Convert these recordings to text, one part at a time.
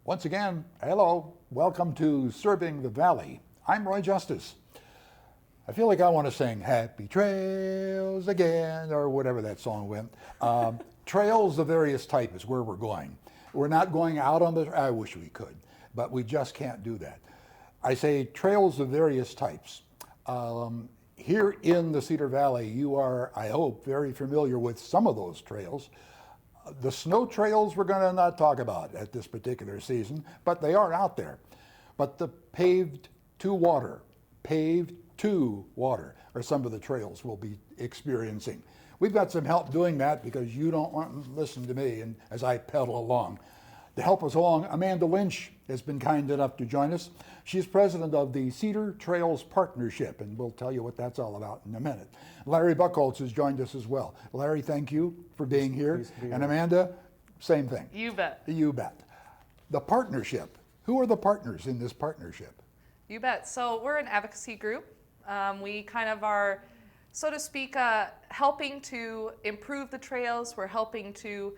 Once again, hello, welcome to Serving the Valley. I'm Roy Justice. I feel like I want to sing Happy Trails Again, or whatever that song went. Trails of various type is where we're going. We're not going out on the, I wish we could, but we just can't do that. I say trails of various types. Here in the Cedar Valley, you are, I hope, very familiar with some of those trails. The snow trails we're going to not talk about at this particular season, but they are out there. But the paved to water are some of the trails we'll be experiencing. We've got some help doing that because you don't want to listen to me and as I pedal along. To help us along, Amanda Lynch has been kind enough to join us. She's president of the Cedar Trails Partnership, and we'll tell you what that's all about in a minute. Larry Buchholz has joined us as well. Larry, thank you for being here. And Amanda, same thing. You bet. You bet. The partnership. Who are the partners in this partnership? You bet. So we're an advocacy group. We kind of are, so to speak, helping to improve the trails. We're helping to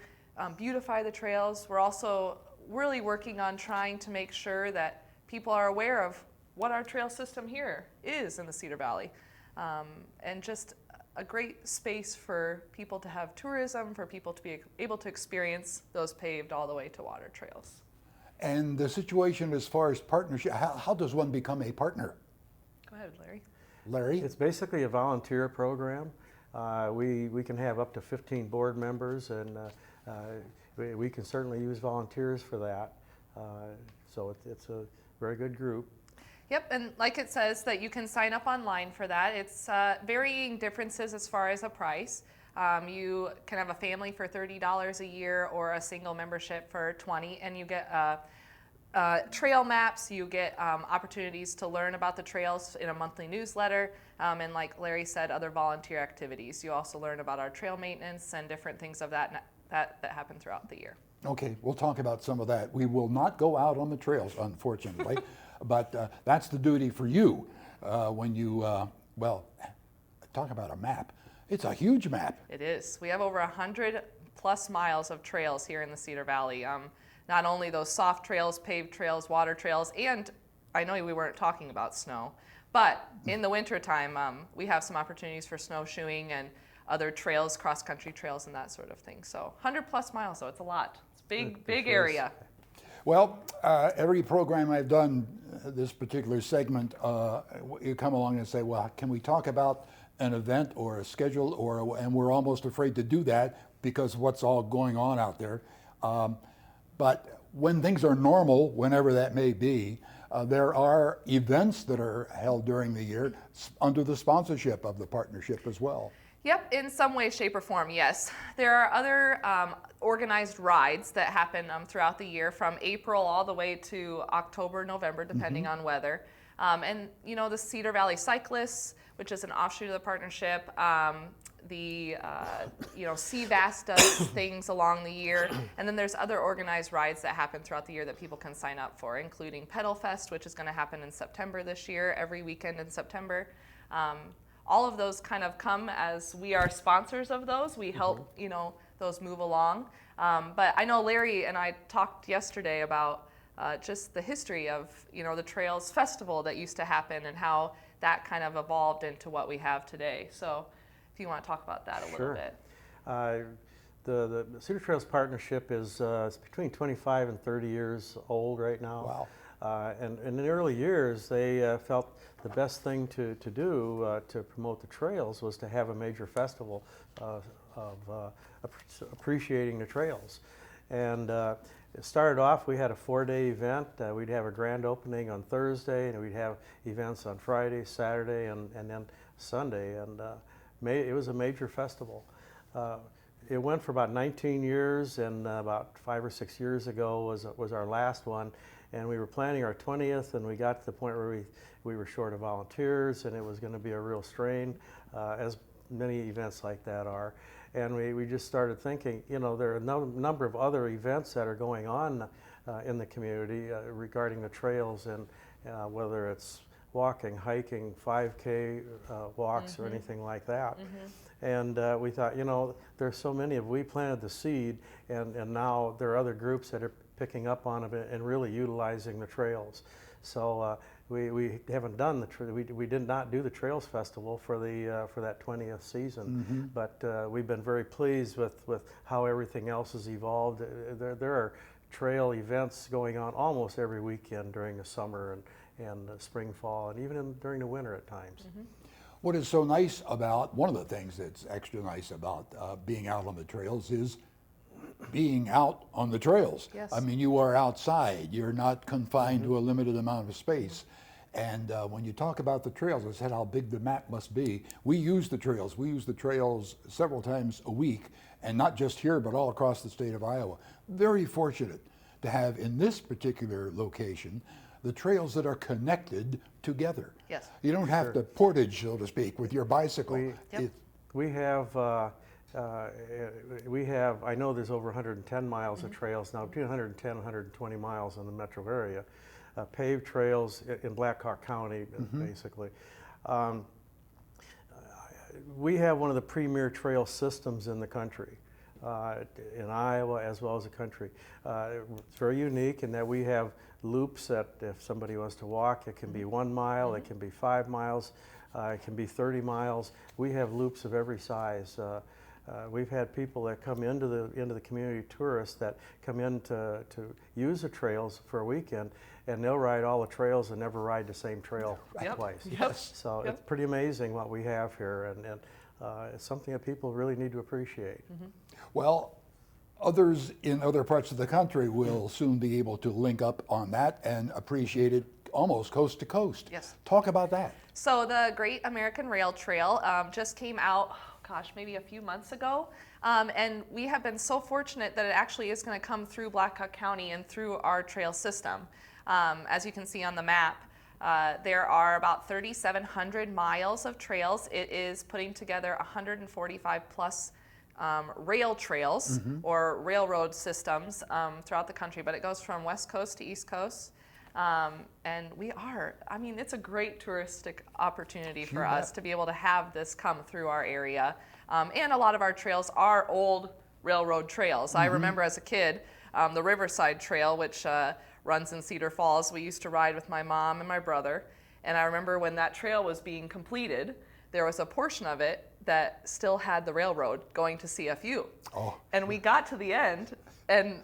beautify the trails. We're also really working on trying to make sure that people are aware of what our trail system here is in the Cedar Valley. And just a great space for people to have tourism, for people to be able to experience those paved all the way to water trails. And the situation as far as partnership, how does one become a partner? Go ahead, Larry. Larry? It's basically a volunteer program. We can have up to 15 board members, and we can certainly use volunteers for that. So it's a very good group. Yep, and like it says that you can sign up online for that. It's varying differences as far as a price. You can have a family for $30 a year or a single membership for $20, and you get trail maps, you get opportunities to learn about the trails in a monthly newsletter, and like Larry said, other volunteer activities. You also learn about our trail maintenance and different things of that happen throughout the year. Okay, we'll talk about some of that. We will not go out on the trails, unfortunately, but that's the duty for you when you, well, talk about a map. It's a huge map. It is. We have over 100 plus miles of trails here in the Cedar Valley. Not only those soft trails, paved trails, water trails, and I know we weren't talking about snow, but in the wintertime, we have some opportunities for snowshoeing and other trails, cross-country trails, and that sort of thing. So 100 plus miles, so it's a lot. It's a big area. Well, every program I've done, this particular segment, you come along and say, well, can we talk about an event or a schedule, and we're almost afraid to do that because of what's all going on out there. But when things are normal, whenever that may be, there are events that are held during the year under the sponsorship of the partnership as well. Yep, in some way, shape, or form, yes. There are other organized rides that happen throughout the year from April all the way to October, November, depending on weather. And, you know, the Cedar Valley Cyclists, which is an offshoot of the partnership, CVAS does things along the year. And then there's other organized rides that happen throughout the year that people can sign up for, including Pedal Fest, which is going to happen in September this year, every weekend in September. All of those kind of come as we are sponsors of those. We help, you know, those move along. But I know Larry and I talked yesterday about just the history of, you know, the Trails Festival that used to happen and how that kind of evolved into what we have today. So if you want to talk about that a little bit. The Cedar Trails Partnership is between 25 and 30 years old right now. Wow. And in the early years, they felt the best thing to do to promote the trails was to have a major festival of appreciating the trails. And it started off, we had a 4-day event. We'd have a grand opening on Thursday, and we'd have events on Friday, Saturday, and then Sunday. And it was a major festival. It went for about 19 years, and about 5 or 6 years ago was our last one. And we were planning our 20th, and we got to the point where we were short of volunteers, and it was going to be a real strain, as many events like that are. And we just started thinking, you know, there are a number of other events that are going on in the community regarding the trails, and whether it's walking, hiking, 5K walks or anything like that. And we thought, you know, there's so many of, we planted the seed, and now there are other groups that are picking up on it and really utilizing the trails. So we haven't done we did not do the Trails Festival for that 20th season, but we've been very pleased with how everything else has evolved. There are trail events going on almost every weekend during the summer and spring, fall, and even during the winter at times. What is so nice about, one of the things that's extra nice about being out on the trails is being out on the trails. Yes. I mean, you are outside. You're not confined to a limited amount of space. And when you talk about the trails, I said how big the map must be. We use the trails. We use the trails several times a week, and not just here, but all across the state of Iowa. Very fortunate to have in this particular location the trails that are connected together. Yes. You don't have to portage, so to speak, with your bicycle. We have, I know there's over 110 miles of trails now, between 110 and 120 miles in the metro area, paved trails in Black Hawk County, basically. We have one of the premier trail systems in the country, in Iowa as well as the country. It's very unique in that we have loops that if somebody wants to walk, it can be 1 mile, it can be 5 miles, it can be 30 miles. We have loops of every size. We've had people that come into the community, tourists that come in to use the trails for a weekend, and they'll ride all the trails and never ride the same trail twice. Yes. So it's pretty amazing what we have here, and it's something that people really need to appreciate. Well, others in other parts of the country will soon be able to link up on that and appreciate it almost coast to coast. Yes. Talk about that. So the Great American Rail Trail just came out, gosh, maybe a few months ago. And we have been so fortunate that it actually is going to come through Black Hawk County and through our trail system. As you can see on the map, there are about 3,700 miles of trails. It is putting together 145 plus rail trails or railroad systems throughout the country, but it goes from West Coast to East Coast. And it's a great touristic opportunity for us to be able to have this come through our area. And a lot of our trails are old railroad trails. I remember as a kid, the Riverside Trail, which runs in Cedar Falls, we used to ride with my mom and my brother. And I remember when that trail was being completed, there was a portion of it that still had the railroad going to CFU. Oh. And we got to the end, and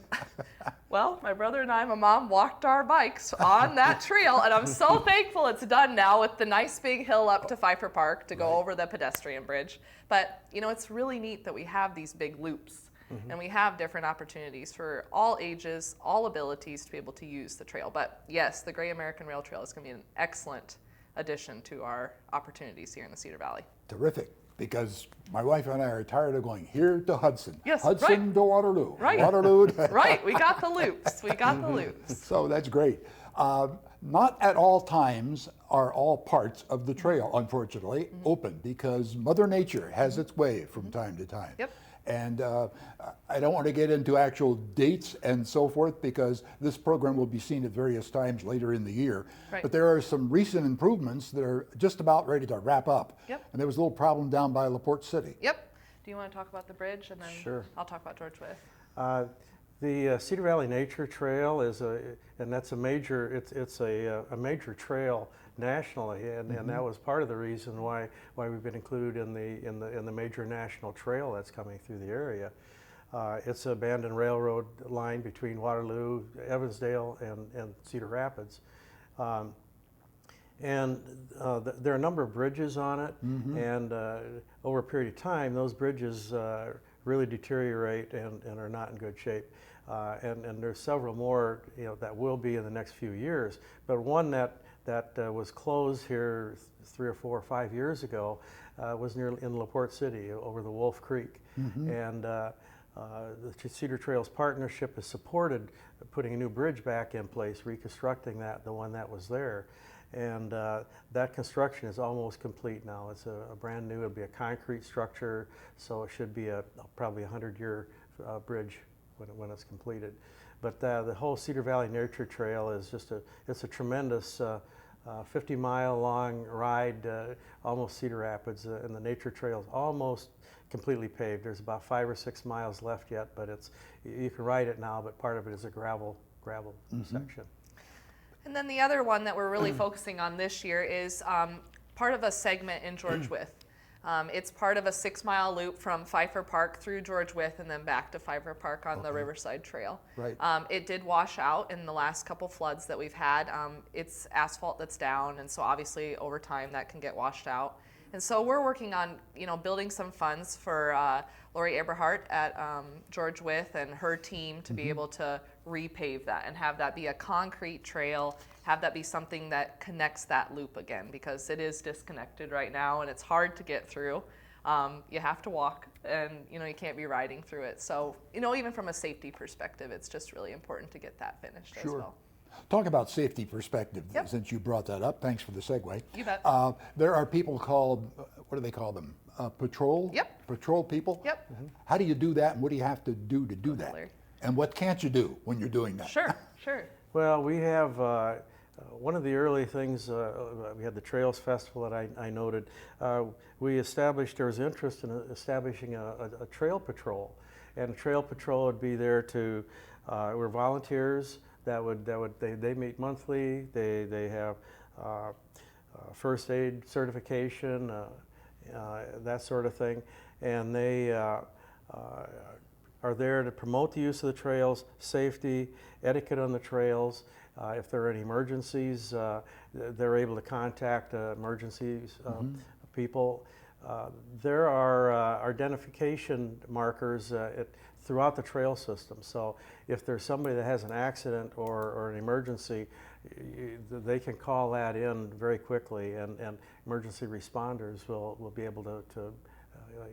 well, my brother and I, my mom, walked our bikes on that trail, and I'm so thankful it's done now with the nice big hill up to Pfeiffer Park to go over the pedestrian bridge. But it's really neat that we have these big loops, and we have different opportunities for all ages, all abilities to be able to use the trail. But yes, the Great American Rail Trail is going to be an excellent addition to our opportunities here in the Cedar Valley. Terrific. Because my wife and I are tired of going here to Hudson. Yes, Hudson to Waterloo. Right. Waterloo to Right, we got the loops. We got the loops. So that's great. Not at all times are all parts of the trail, unfortunately, open, because Mother Nature has its way from time to time. Yep. And I don't want to get into actual dates and so forth, because this program will be seen at various times later in the year. Right. But there are some recent improvements that are just about ready to wrap up. Yep. And there was a little problem down by LaPorte City. Yep. Do you want to talk about the bridge, and then Sure. I'll talk about George Wythe? The Cedar Valley Nature Trail is that's a major. It's a major trail nationally, and that was part of the reason why we've been included in the major national trail that's coming through the area. It's an abandoned railroad line between Waterloo, Evansdale, and Cedar Rapids. There are a number of bridges on it, and over a period of time, those bridges really deteriorate and are not in good shape. And there's several more that will be in the next few years. But one that was closed here 3 or 4 or 5 years ago was in LaPorte City over the Wolf Creek. And the Cedar Trails Partnership has supported putting a new bridge back in place, reconstructing the one that was there. And that construction is almost complete now. It's a brand new, it'll be a concrete structure, so it should be probably a 100-year bridge when it's completed. But the whole Cedar Valley Nature Trail is just it's a tremendous 50-mile long ride, almost Cedar Rapids, and the nature trails almost completely paved. There's about 5 or 6 miles left yet, but you can ride it now, but part of it is a gravel section. And then the other one that we're really focusing on this year is part of a segment in George Wythe. It's part of a 6-mile loop from Pfeiffer Park through George Wythe and then back to Pfeiffer Park on the Riverside Trail. Right. It did wash out in the last couple floods that we've had. It's asphalt that's down, and so obviously over time that can get washed out. And so we're working on, building some funds for Lori Eberhardt at George Wythe and her team to be able to repave that and have that be a concrete trail, have that be something that connects that loop again, because it is disconnected right now and it's hard to get through. You have to walk, and you can't be riding through it. So even from a safety perspective, it's just really important to get that finished as well. Talk about safety perspective, Yep. since you brought that up. Thanks for the segue. You bet. There are people called, what do they call them? Patrol? Yep. Patrol people? Yep. How do you do that, and what do you have to do that? Larry. And what can't you do when you're doing that? Sure. Well, we have one of the early things, we had the Trails Festival that I noted. We established, there was interest in establishing a trail patrol. And a trail patrol would be there to, we're volunteers they meet monthly, they have first aid certification, that sort of thing. And they are there to promote the use of the trails, safety, etiquette on the trails. If there are any emergencies, they're able to contact emergencies people. There are identification markers throughout the trail system. So if there's somebody that has an accident or an emergency, they can call that in very quickly, and emergency responders will be able to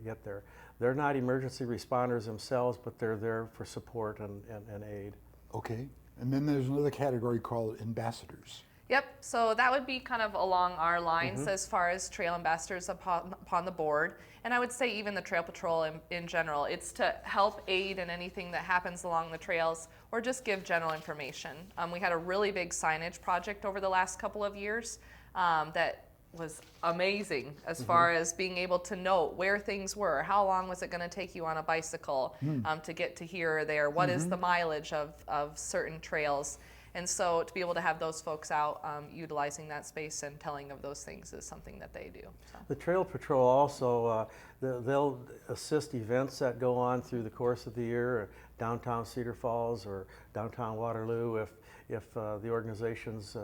get there. They're not emergency responders themselves, but they're there for support and aid. Okay. And then there's another category called ambassadors. Yep, so that would be kind of along our lines as far as trail ambassadors upon the board. And I would say even the Trail Patrol in general, it's to help aid in anything that happens along the trails or just give general information. We had a really big signage project over the last couple of years that was amazing as far as being able to note where things were, how long was it going to take you on a bicycle to get to here or there, what is the mileage of certain trails. And so to be able to have those folks out utilizing that space and telling of those things is something that they do. So. The Trail Patrol also, they'll assist events that go on through the course of the year, downtown Cedar Falls or downtown Waterloo. If the organization's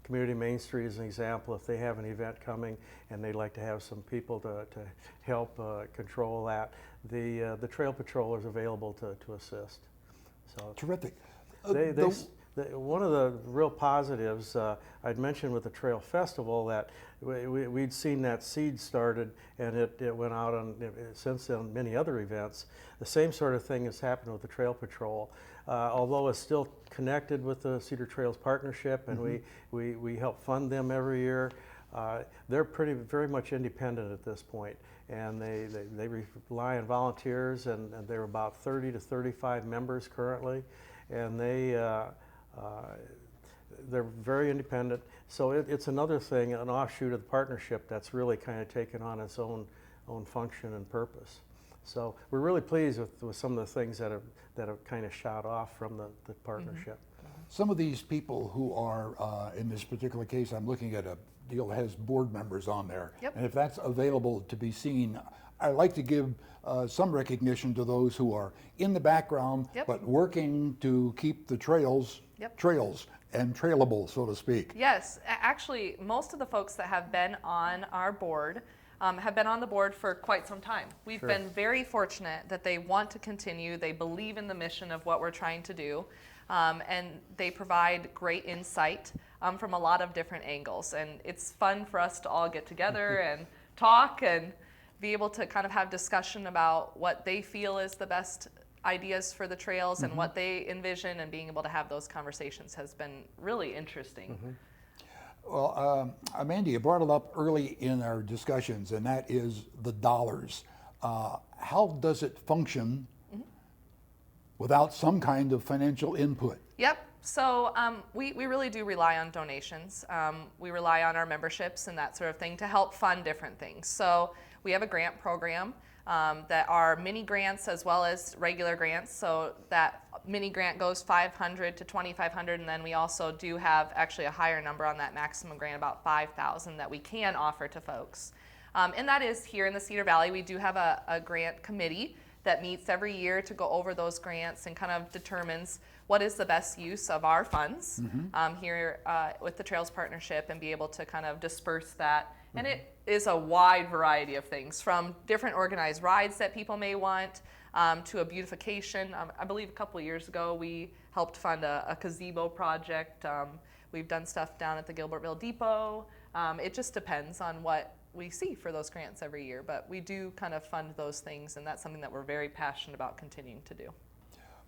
Community Main Street is an example, if they have an event coming and they'd like to have some people to help control that, the Trail Patrol is available to assist. So Terrific. one of the real positives, I'd mentioned with the Trail Festival that we'd seen that seed started, and it went out on, since then, many other events. The same sort of thing has happened with the Trail Patrol. Although it's still connected with the Cedar Trails Partnership, and we help fund them every year, they're very much independent at this point, and they rely on volunteers, and they're about 30 to 35 members currently, and they're very independent. So it's another thing, an offshoot of the partnership that's really kind of taken on its own function and purpose. So we're really pleased with some of the things that have kind of shot off from the partnership. Some of these people who are, in this particular case, I'm looking at a deal that has board members on there. Yep. And if that's available to be seen, I like to give some recognition to those who are in the background, Yep. but working to keep the trails Yep. trails and trailable, so to speak. Yes, actually, most of the folks that have been on our board have been on the board for quite some time. We've been very fortunate that they want to continue, they believe in the mission of what we're trying to do, and they provide great insight from a lot of different angles. And it's fun for us to all get together and talk and be able to kind of have discussion about what they feel is the best ideas for the trails and what they envision, and being able to have those conversations has been really interesting. Well, Amanda, you brought it up early in our discussions, and that is the dollars. How does it function without some kind of financial input? Yep, So we really do rely on donations. We rely on our memberships and that sort of thing to help fund different things. So we have a grant program that are mini grants as well as regular grants. So that mini grant goes $500 to $2,500, and then we also do have actually a higher number on that maximum grant, about $5,000 that we can offer to folks. And that is here in the Cedar Valley. We do have a grant committee that meets every year to go over those grants and kind of determines what is the best use of our funds here with the Trails Partnership, and be able to kind of disperse that. And it is a wide variety of things, from different organized rides that people may want to a beautification. I believe a couple of years ago we helped fund a gazebo project. We've done stuff down at the Gilbertville Depot. It just depends on what we see for those grants every year, but we do kind of fund those things, and that's something that we're very passionate about continuing to do.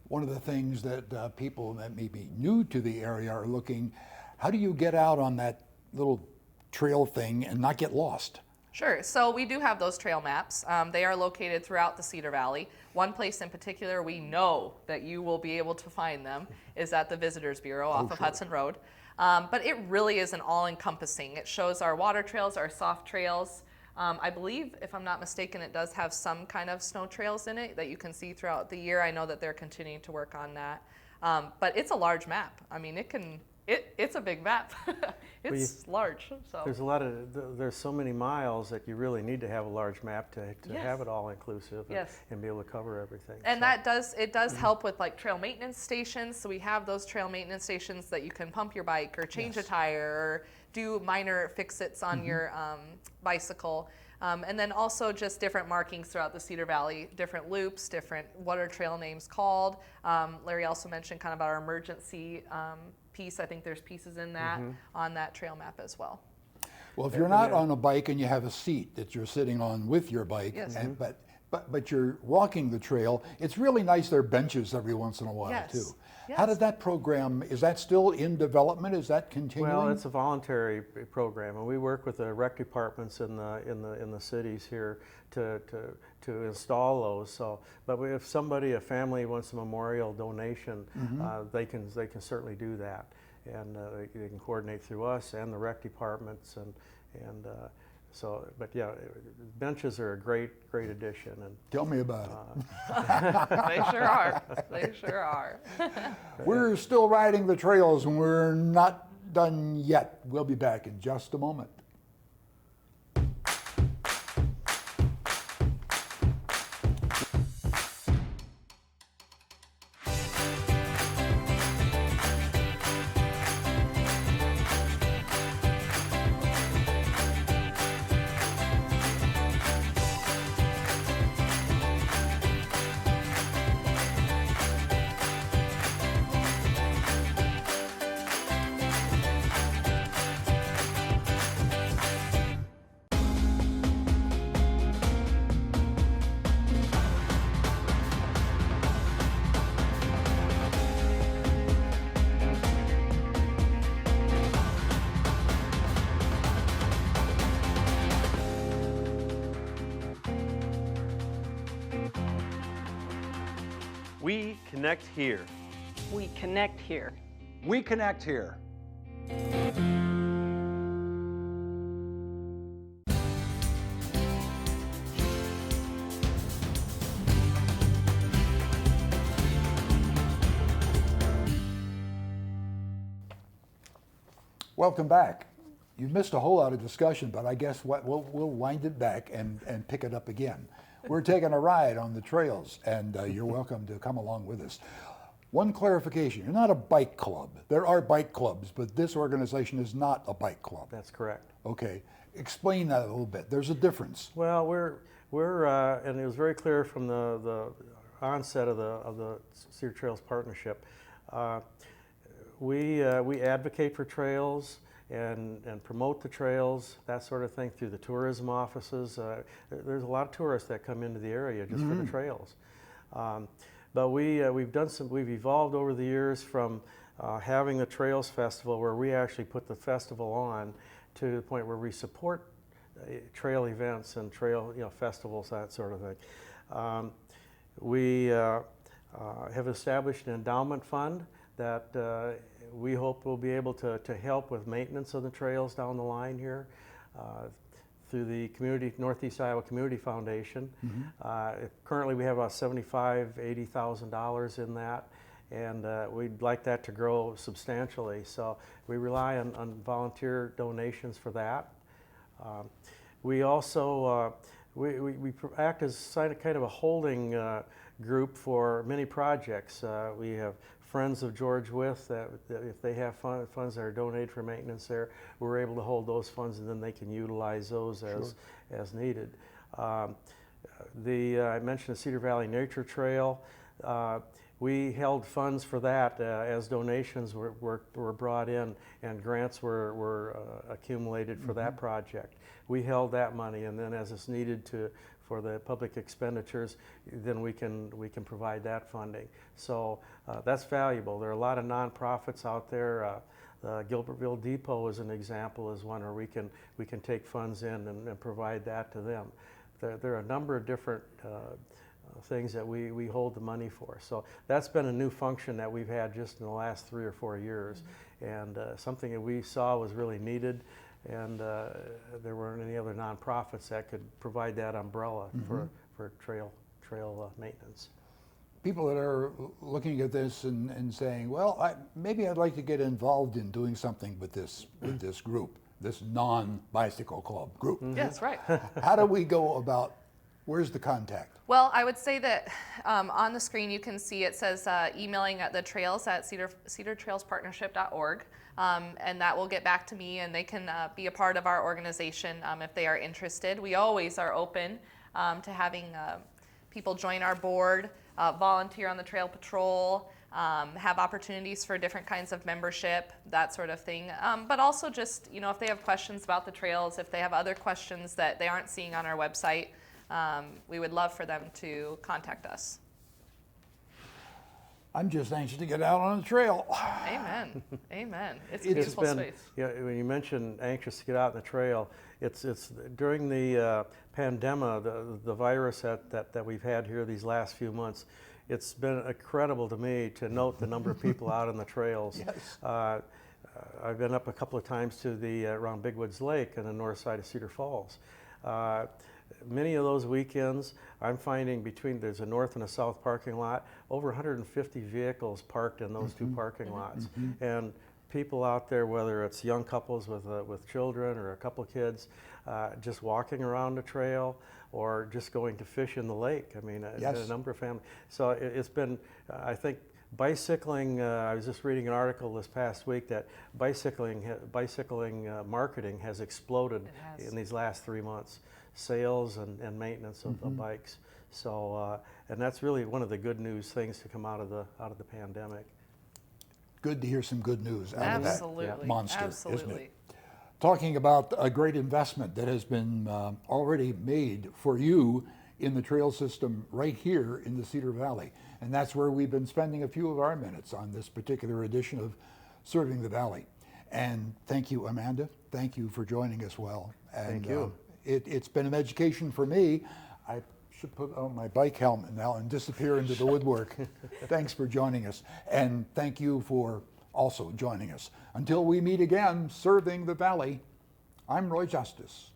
One of the things that people that may be new to the area are looking, how do you get out on that little trail thing and not get lost? Sure. So we do have those trail maps. They are located throughout the Cedar Valley. One place in particular we know that you will be able to find them is at the Visitors Bureau off of Hudson Road. But it really is an all-encompassing. It shows our water trails, our soft trails. I believe, if I'm not mistaken, it does have some kind of snow trails in it that you can see throughout the year. I know that they're continuing to work on that. But it's a large map. I mean, it's a big map. It's large. So There's so many miles that you really need to have a large map to Yes. have it all inclusive and, Yes. and be able to cover everything. And So- it does help with like trail maintenance stations. So we have those trail maintenance stations that you can pump your bike or change a tire or do minor fix-its on your bicycle. And then also just different markings throughout the Cedar Valley, different loops, what are trail names called. Larry also mentioned kind of our emergency piece. I think there's pieces in that on that trail map as well. Well, if you're not on a bike and you have a seat that you're sitting on with your bike, Yes. but you're walking the trail, it's really nice there are benches every once in a while Yes. too. Yes. How did that program, is that still in development? Is that continuing? Well, it's a voluntary program, and we work with the rec departments in the cities here to install those. So, but if a family wants a memorial donation, they can certainly do that, and they can coordinate through us and the rec departments, and so. But yeah, benches are a great addition. And Tell me about it. They sure are. They sure are. We're still riding the trails and we're not done yet. We'll be back in just a moment. We connect here. We connect here. We connect here. Welcome back. You've missed a whole lot of discussion, but I guess we'll wind it back and pick it up again. We're taking a ride on the trails, and you're welcome to come along with us. One clarification, you're not a bike club. There are bike clubs, but this organization is not a bike club. that's correct. Okay, explain that a little bit. There's a difference. Well, we're and it was very clear from the onset of the Cedar Trails Partnership. We advocate for trails and promote the trails, that sort of thing, through the tourism offices. There's a lot of tourists that come into the area just for the trails. But we've evolved over the years from having the Trails Festival, where we actually put the festival on, to the point where we support trail events and trail festivals, that sort of thing. We have established an endowment fund that we hope will be able to help with maintenance of the trails down the line here through the Northeast Iowa Community Foundation. Currently we have about $75,000, $80,000 in that, and we'd like that to grow substantially. So we rely on volunteer donations for that. We also we act as kind of a holding group for many projects. We have Friends of George Wythe, that if they have funds that are donated for maintenance there, we're able to hold those funds, and then they can utilize those as needed. I mentioned the Cedar Valley Nature Trail. We held funds for that as donations were brought in and grants were accumulated for that project. We held that money, and then as it's needed for the public expenditures, then we can provide that funding. So that's valuable. There are a lot of nonprofits out there. Gilbertville Depot is an example, is one where we can take funds in and provide that to them. There are a number of different things that we hold the money for. So that's been a new function that we've had just in the last 3 or 4 years, and something that we saw was really needed, and there weren't any other nonprofits that could provide that umbrella for trail maintenance. People that are looking at this and saying, well, maybe I'd like to get involved in doing something with this group, this non-bicycle club group. Yes, right. How do we go about, where's the contact? Well, I would say that on the screen you can see it says emailing at the trails at cedartrailspartnership.org, and that will get back to me, and they can be a part of our organization if they are interested. We always are open to having people join our board, volunteer on the trail patrol, have opportunities for different kinds of membership, that sort of thing. But also just, if they have questions about the trails, if they have other questions that they aren't seeing on our website, we would love for them to contact us. I'm just anxious to get out on the trail. Amen. Amen. It's a beautiful space. Yeah, when you mention anxious to get out on the trail, it's during the pandemic, the virus that we've had here these last few months, it's been incredible to me to note the number of people out on the trails. Yes. I've been up a couple of times to around Big Woods Lake on the north side of Cedar Falls. Many of those weekends, I'm finding there's a north and a south parking lot, over 150 vehicles parked in those two parking lots. And people out there, whether it's young couples with children or a couple of kids, just walking around the trail or just going to fish in the lake. I mean, a number of families. So it's been, I think, bicycling, I was just reading an article this past week that bicycling marketing has exploded in these last 3 months. Sales and maintenance of bikes. So, and that's really one of the good news things to come out of the pandemic. Good to hear some good news out of that monster, isn't it? Talking about a great investment that has been already made for you in the trail system right here in the Cedar Valley. And that's where we've been spending a few of our minutes on this particular edition of Serving the Valley. And thank you, Amanda. Thank you for joining us well. And, thank you. It's been an education for me. I should put on my bike helmet now and disappear into the woodwork. Thanks for joining us. And thank you for also joining us. Until we meet again, Serving the Valley, I'm Roy Justice.